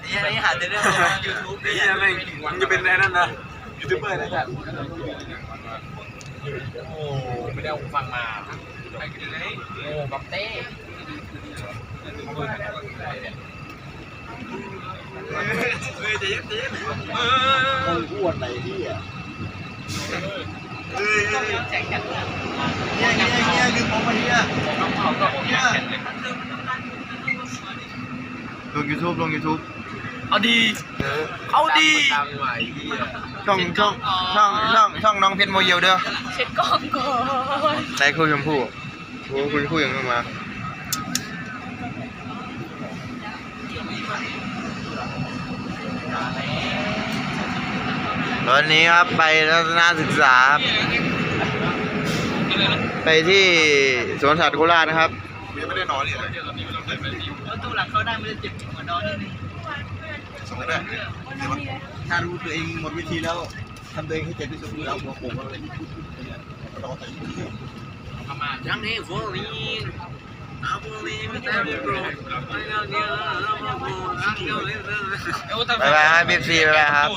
นี่หาแต่เรื่องยูทูบ นี่อะไรมึงจะเป็นอะไรนั่นนะยูทูบเบอร์นะครับโอ้ไม่ได้เอาฟังมาไปกันเลยโอ้บักเต้คนอ้วนไหนที่อ่ะแข่งกัน เนี่ยลืมมองไปเนี่ยลง YouTube ลง YouTube เอาดีเอาดี ช่องน้องเพชรโมเยลเด้อ เช็ดกล้องก่อน ได้คู่ชมพู่โอ้คุณคู่ยังไม่มาตอนนี้ครับไปทัศนศึกษาไปที่สวนสัตว์โคราชนะครับยังไม่ได้นอนเลยประตูหลังเขาได้ไม่ได้เจ็บหัวนอนนิดนึง ส่งได้ถ้ารู้ตัวเองหมดวิธีแล้วทำตัวเองให้เจ็บที่สุดแล้วหัวโป่งแล้วเลยยังนี่โฟลีนอาโฟลีนไม่ได้โปรไม่เอาเนี่ย บ๊ายบายครับบิ๊กซีบ๊ายบายครับ